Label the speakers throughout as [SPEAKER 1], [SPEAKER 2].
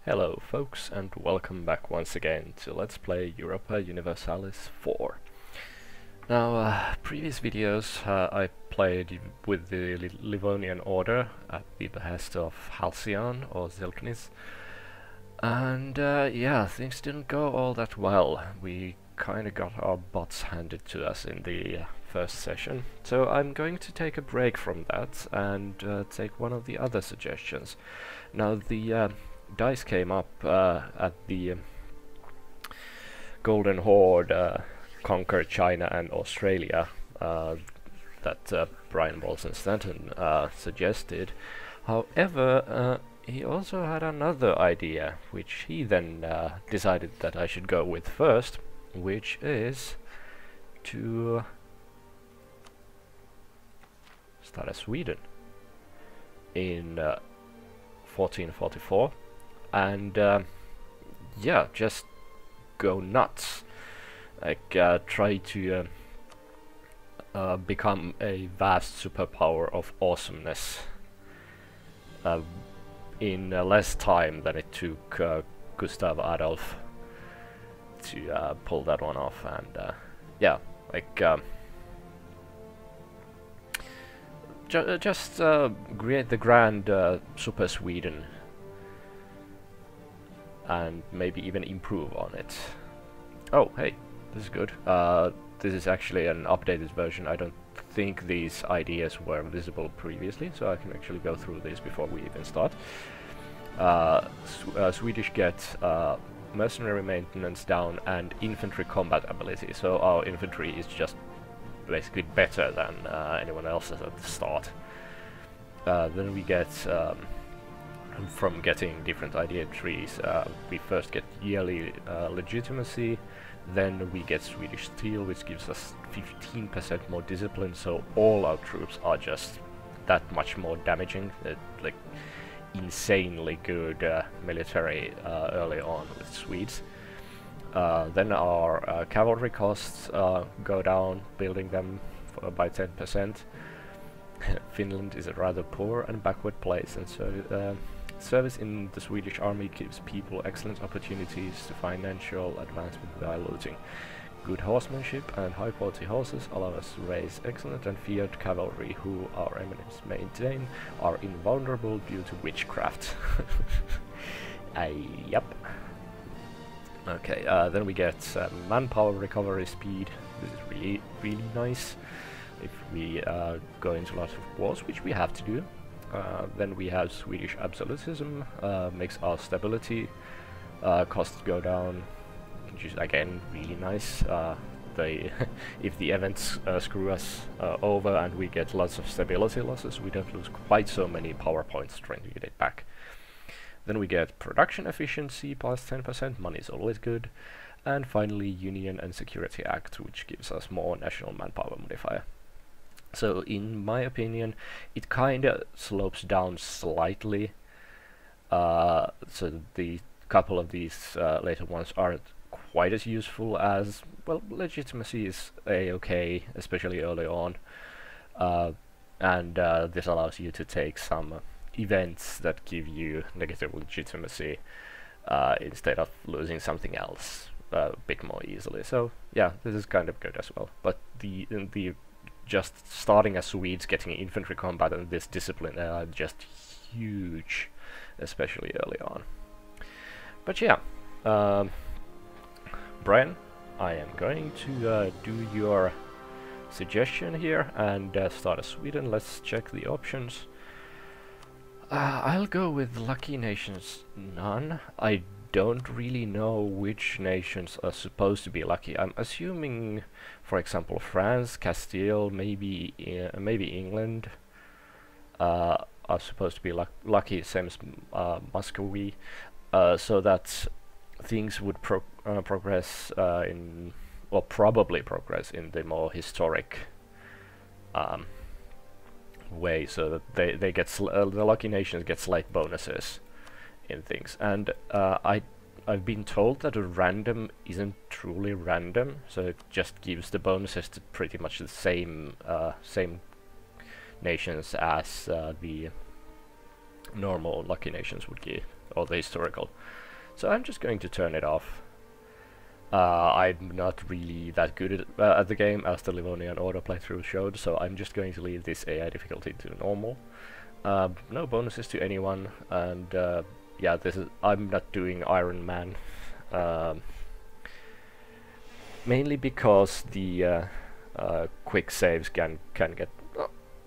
[SPEAKER 1] Hello folks, and welcome back once again to Let's Play Europa Universalis 4. Now, previous videos I played with the Livonian Order at the behest of Halcyon or Zilknis, and yeah, things didn't go all that well. We kinda got our butts handed to us in the first session, so I'm going to take a break from that and take one of the other suggestions. Now, the dice came up at the Golden Horde conquered China and Australia that Brian Ballsun-Stanton suggested. However, he also had another idea, which he then decided that I should go with first, which is to start a Sweden in 1444. And yeah, just go nuts, like try to become a vast superpower of awesomeness in less time than it took Gustav Adolf to pull that one off. And yeah, like just create the grand super Sweden and maybe even improve on it. Oh, hey, this is good. This is actually an updated version. I don't think these ideas were visible previously, so I can actually go through this before we even start. Swedish get mercenary maintenance down and infantry combat ability, so our infantry is just basically better than anyone else's at the start. Then we get from getting different idea trees, we first get yearly legitimacy, then we get Swedish steel, which gives us 15% more discipline, so all our troops are just that much more damaging. Like insanely good military early on with Swedes. Then our cavalry costs go down, building them by 10%. Finland is a rather poor and backward place, and so service in the Swedish army gives people excellent opportunities to financial advancement by looting. Good horsemanship and high quality horses allow us to raise excellent and feared cavalry who our eminence maintain are invulnerable due to witchcraft. Yep. Okay, then we get manpower recovery speed. This is really nice if we go into lots of wars, which we have to do. Then we have Swedish absolutism, makes our stability costs go down, which is again really nice. If the events screw us over and we get lots of stability losses, we don't lose quite so many power points trying to get it back. Then we get production efficiency plus 10%, money is always good. And finally Union and Security Act, which gives us more national manpower modifier. So in my opinion, it kinda slopes down slightly. So the couple of these later ones aren't quite as useful as, well, legitimacy is a-okay, especially early on. And this allows you to take some events that give you negative legitimacy instead of losing something else a bit more easily. So yeah, this is kind of good as well. But the just starting as Swedes getting infantry combat and this discipline are just huge, especially early on. But yeah, Brian, I am going to do your suggestion here and start a Sweden. Let's check the options. I'll go with lucky nations none. I don't really know which nations are supposed to be lucky. I'm assuming, for example, France, Castile, maybe England are supposed to be lucky, same as Muscovy, so that things would progress in, or probably progress in the more historic way, so that they get the lucky nations get slight bonuses in things. And I've been told that a random isn't truly random, so it just gives the bonuses to pretty much the same nations as the normal lucky nations would give. or the historical. So I'm just going to turn it off. I'm not really that good at the game, as the Livonian Order playthrough showed, so I'm just going to leave this AI difficulty to normal. No bonuses to anyone, and yeah, I'm not doing Iron Man, mainly because the quick saves can get.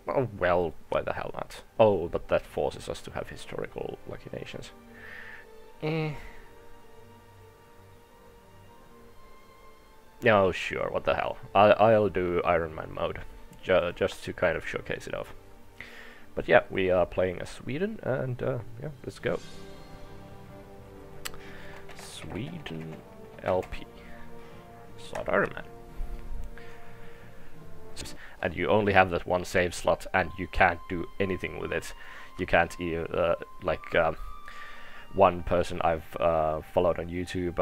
[SPEAKER 1] Oh well, why the hell not? Oh, but that forces us to have historical lucky nations. No, sure, what the hell. I'll do Iron Man mode, just to kind of showcase it off. But yeah, we are playing as Sweden, and yeah, let's go. Sweden LP. Start Iron Man. And you only have that one save slot, and you can't do anything with it. You can't like one person I've followed on YouTube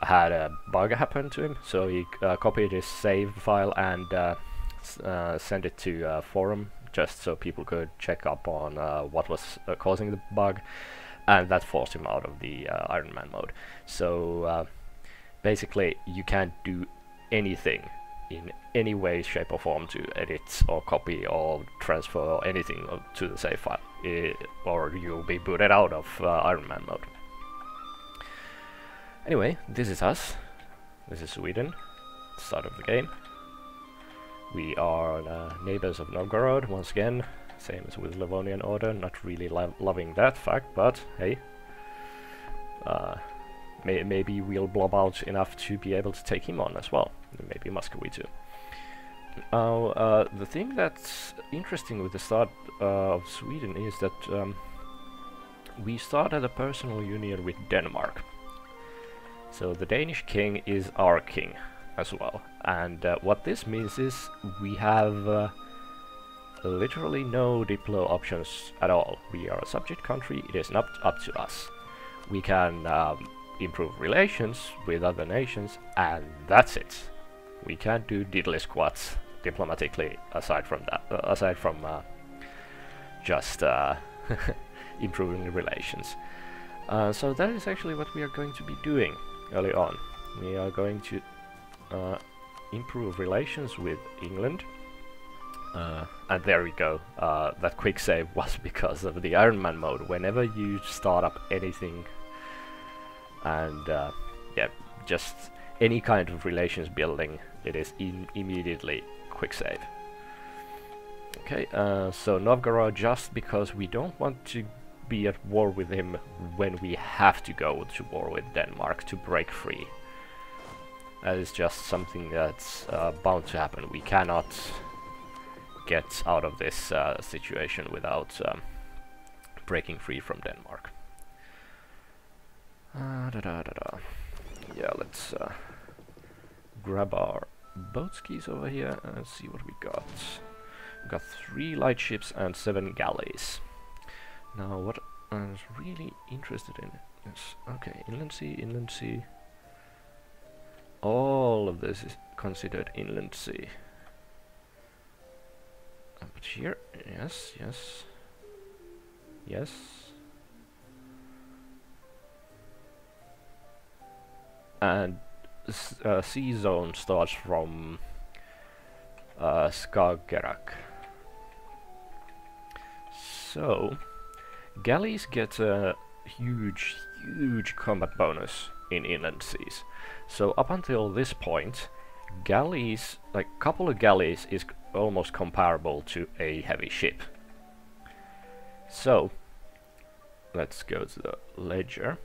[SPEAKER 1] had a bug happen to him, so he copied his save file and sent it to forum, just so people could check up on what was causing the bug, and that forced him out of the Iron Man mode. So basically you can't do anything in any way, shape or form to edit or copy or transfer or anything to the save file, or you'll be booted out of Iron Man mode. Anyway, this is us. This is Sweden. Start of the game. We are neighbors of Novgorod once again, same as with Livonian Order. Not really loving that fact, but hey, maybe we'll blob out enough to be able to take him on as well. Maybe Muscovy too. Now, the thing that's interesting with the start of Sweden is that we start at a personal union with Denmark. So the Danish king is our king as well. And what this means is we have literally no diplo options at all. We are a subject country, it is not up to us. We can improve relations with other nations, and that's it. We can't do diddly squats diplomatically aside from that, just improving relations. So that is actually what we are going to be doing early on. We are going to improve relations with England, and there we go. That quick save was because of the Iron Man mode. Whenever you start up anything and yeah, just any kind of relations building, it is immediately quick save. Okay, so Novgorod, just because we don't want to be at war with him when we have to go to war with Denmark to break free. That is just something that's bound to happen. We cannot get out of this situation without breaking free from Denmark. Yeah, let's grab our boat skis over here and see what we got. We got 3 lightships and 7 galleys. Now, what I was really interested in is, okay, inland sea. All of this is considered inland sea. But here, yes. And sea zone starts from Skagerrak. So galleys get a huge combat bonus in inland seas. So up until this point, galleys, like a couple of galleys, is almost comparable to a heavy ship. So let's go to the ledger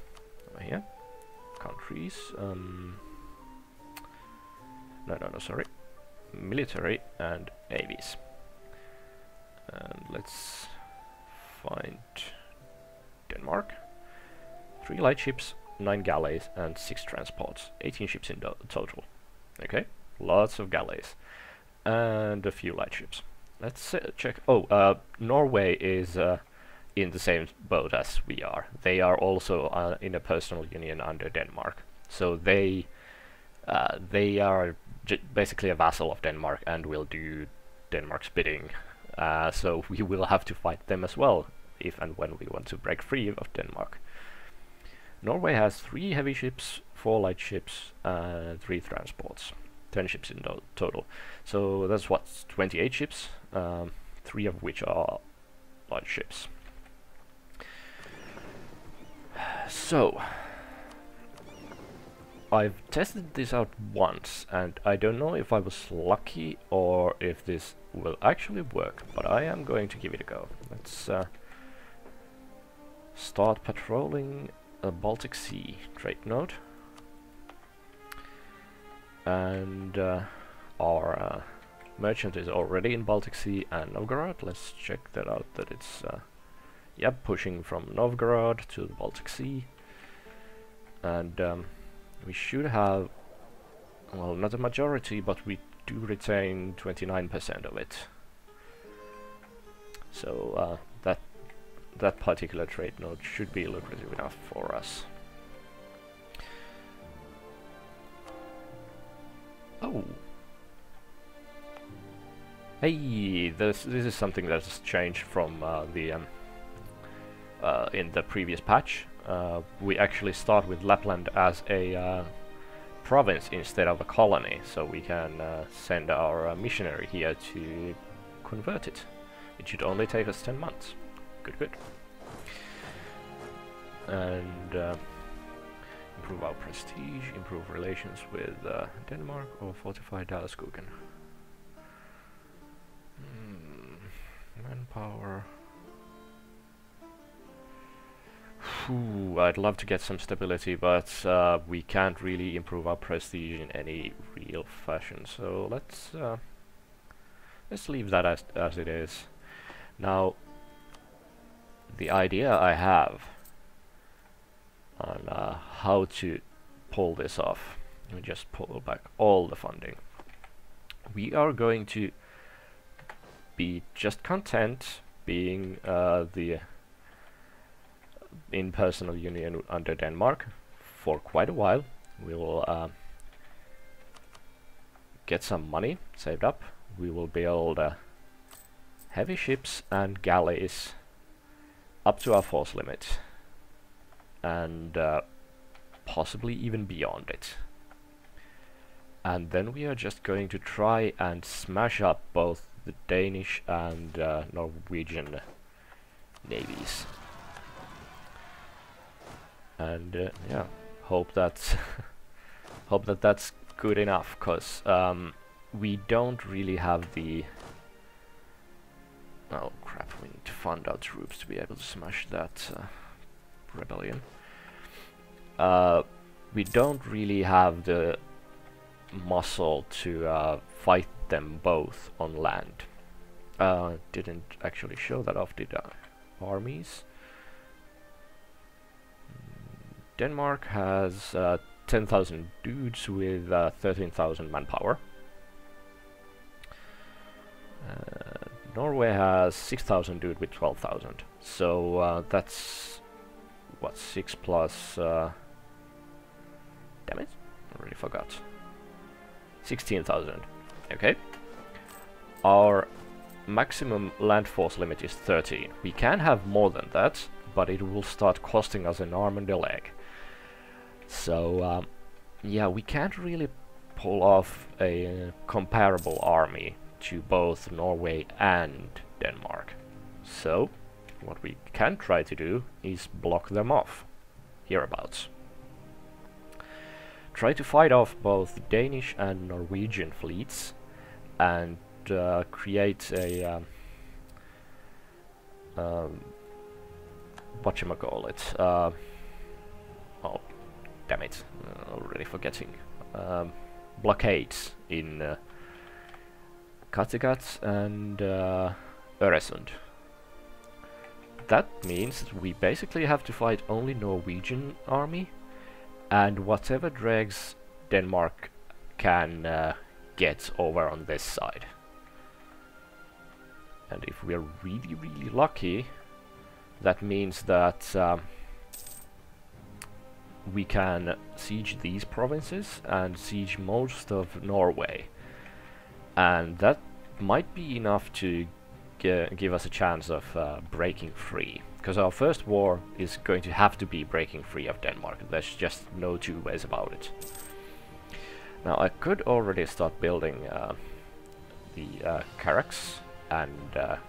[SPEAKER 1] over here. Countries, sorry, military and navies, and let's find Denmark. 3 lightships, 9 galleys and 6 transports, 18 ships in total. Okay, lots of galleys and a few lightships. Let's check. Oh, Norway is in the same boat as we are. They are also in a personal union under Denmark, so they are basically a vassal of Denmark and will do Denmark's bidding. So we will have to fight them as well if and when we want to break free of Denmark. Norway has 3 heavy ships, 4 light ships, and 3 transports. 10 ships in total. So that's what, 28 ships, 3 of which are light ships. So, I've tested this out once, and I don't know if I was lucky or if this will actually work, but I am going to give it a go. Let's start patrolling a Baltic Sea trade node. And our merchant is already in Baltic Sea and Novgorod. Let's check that out, that it's pushing from Novgorod to the Baltic Sea. And we should have, well, not a majority, but we do retain 29% of it. So that particular trade node should be lucrative enough for us. Oh, hey, this is something that's changed from in the previous patch. We actually start with Lapland as a province instead of a colony, so we can send our missionary here to convert it. It should only take us 10 months. Good, good. And improve our prestige, improve relations with Denmark, or fortify Dalskogen. Manpower. Ooh, I'd love to get some stability, but we can't really improve our prestige in any real fashion. So let's leave that as it is. Now, the idea I have on how to pull this off. Let me just pull back all the funding. We are going to be just content being the in personal union under Denmark for quite a while. We will get some money saved up. We will build heavy ships and galleys up to our force limit, and possibly even beyond it. And then we are just going to try and smash up both the Danish and Norwegian navies. And yeah, hope that's hope that's good enough, cause we don't really have the. Oh crap! We need to fund our troops to be able to smash that rebellion. We don't really have the muscle to fight them both on land. Didn't actually show that off, did armies? Denmark has 10,000 dudes with 13,000 manpower. Norway has 6,000 dudes with 12,000. So that's what, 6 plus. Damn it! I already forgot. 16,000. Okay. Our maximum land force limit is 13. We can have more than that, but it will start costing us an arm and a leg. So yeah, we can't really pull off a comparable army to both Norway and Denmark. So what we can try to do is block them off hereabouts. Try to fight off both Danish and Norwegian fleets and create a whatchamacallit, oh damn it, already forgetting, blockades in Kattegat and Öresund. That means that we basically have to fight only Norwegian army and whatever dregs Denmark can get over on this side. And if we are really, really lucky, that means that we can siege these provinces and siege most of Norway. And that might be enough to give us a chance of breaking free. Because our first war is going to have to be breaking free of Denmark. There's just no two ways about it. Now I could already start building the carracks and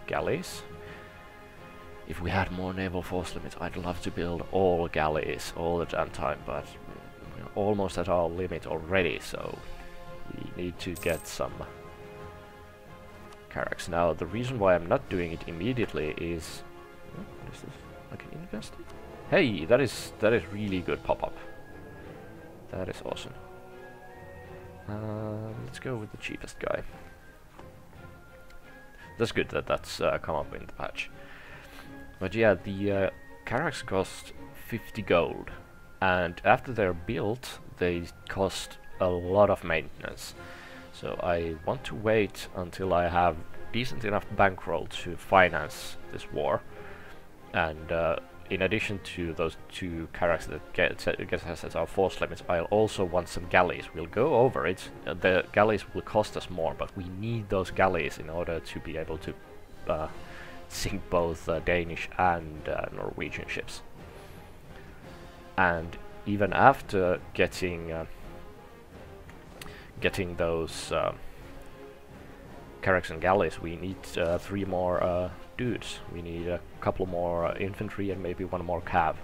[SPEAKER 1] galleys. If we had more naval force limits, I'd love to build all galleys all the damn time, but we're almost at our limit already, so we need to get some carracks. Now the reason why I'm not doing it immediately is... what is this? I can invest it? Hey, that is really good pop-up. That is awesome. Let's go with the cheapest guy. That's good that that's come up in the patch. But yeah, the carracks cost 50 gold, and after they're built, they cost a lot of maintenance. So I want to wait until I have decent enough bankroll to finance this war. And in addition to those 2 carracks that get us at our force limits, I'll also want some galleys. We'll go over it. The galleys will cost us more, but we need those galleys in order to be able to sink both Danish and Norwegian ships. And even after getting those carracks and galleys, we need 3 more dudes. We need a couple more infantry and maybe 1 more cav,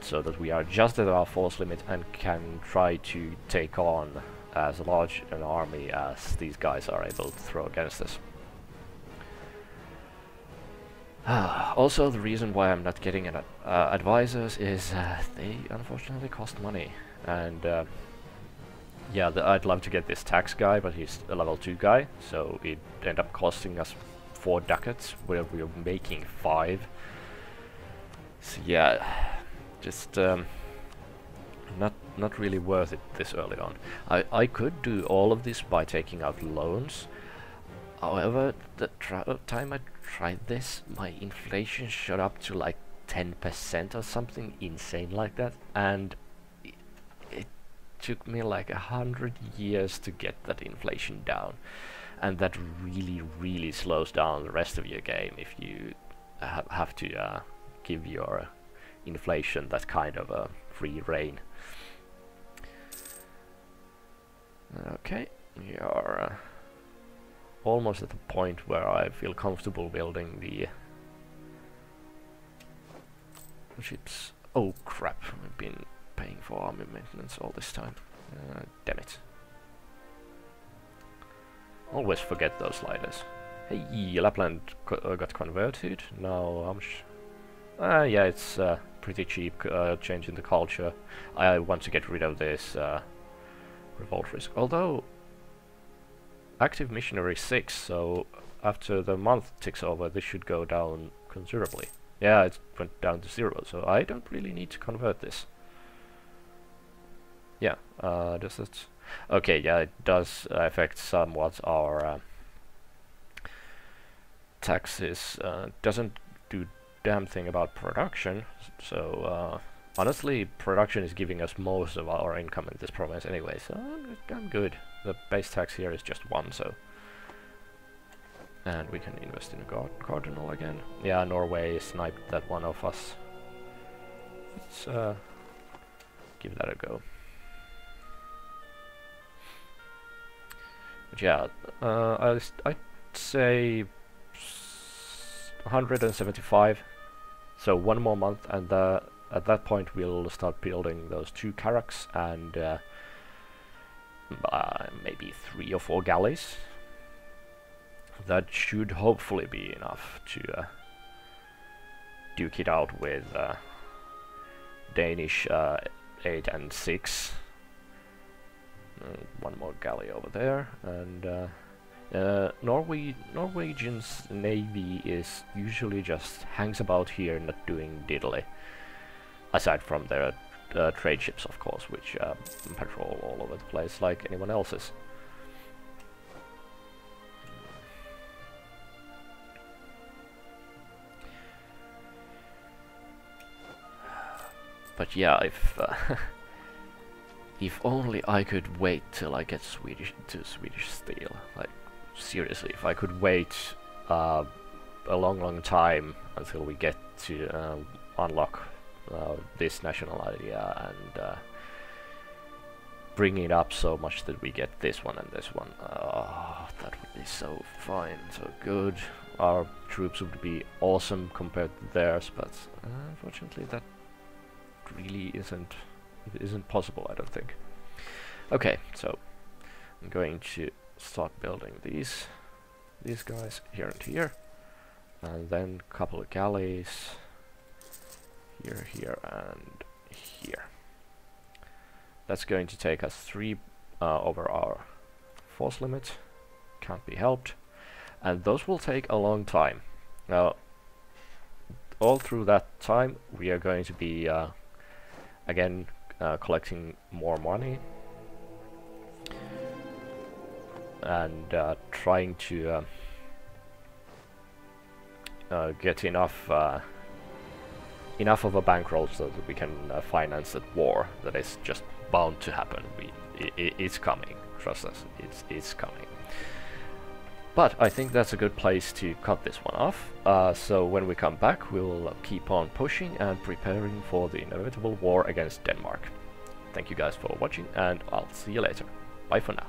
[SPEAKER 1] so that we are just at our force limit and can try to take on as large an army as these guys are able to throw against us. Also, the reason why I'm not getting advisors is they unfortunately cost money, and yeah, I'd love to get this tax guy, but he's a level 2 guy, so it ended up costing us 4 ducats, where we are making 5. So yeah, just not really worth it this early on. I could do all of this by taking out loans. However, the time I tried this, my inflation shot up to like 10% or something insane like that, and it took me like 100 years to get that inflation down. And that really slows down the rest of your game if you have to give your inflation that kind of a free rein. Okay, we are almost at the point where I feel comfortable building the ships. Oh crap, I've been paying for army maintenance all this time. Damn it. Always forget those sliders. Hey, Lapland got converted. Now how much? Yeah, it's pretty cheap, changing the culture. I want to get rid of this revolt risk. Although active missionary 6, so after the month ticks over, this should go down considerably. Yeah, it went down to 0, so I don't really need to convert this. Yeah, does it? Okay, yeah, it does affect somewhat our taxes. Doesn't do damn thing about production, so honestly, production is giving us most of our income in this province anyway, so I'm good. The base tax here is just 1, so... And we can invest in a cardinal again. Yeah, Norway sniped that one of us. Let's give that a go. But yeah, I'd say 175. So 1 more month, and at that point we'll start building those 2 carracks and maybe 3 or 4 galleys. That should hopefully be enough to duke it out with Danish 8 and 6. 1 more galley over there, and Norwegian's navy is usually just hangs about here, not doing diddly. Aside from their trade ships, of course, which patrol all over the place like anyone else's. But yeah, if only I could wait till I get Swedish steel. Like, seriously, if I could wait a long time until we get to unlock this national idea and bring it up so much that we get this one and this one. That would be so fine, so good. Our troops would be awesome compared to theirs, but unfortunately that really isn't possible, I don't think. Okay, so I'm going to start building these guys here and here, and then a couple of galleys here, here, and here. That's going to take us 3 over our force limit. Can't be helped. And those will take a long time. Now, all through that time, we are going to be, again, collecting more money. And trying to get enough of a bankroll so that we can finance that war that is just bound to happen. It's coming. Trust us, it's coming. But I think that's a good place to cut this one off. So when we come back, we'll keep on pushing and preparing for the inevitable war against Denmark. Thank you guys for watching, and I'll see you later. Bye for now.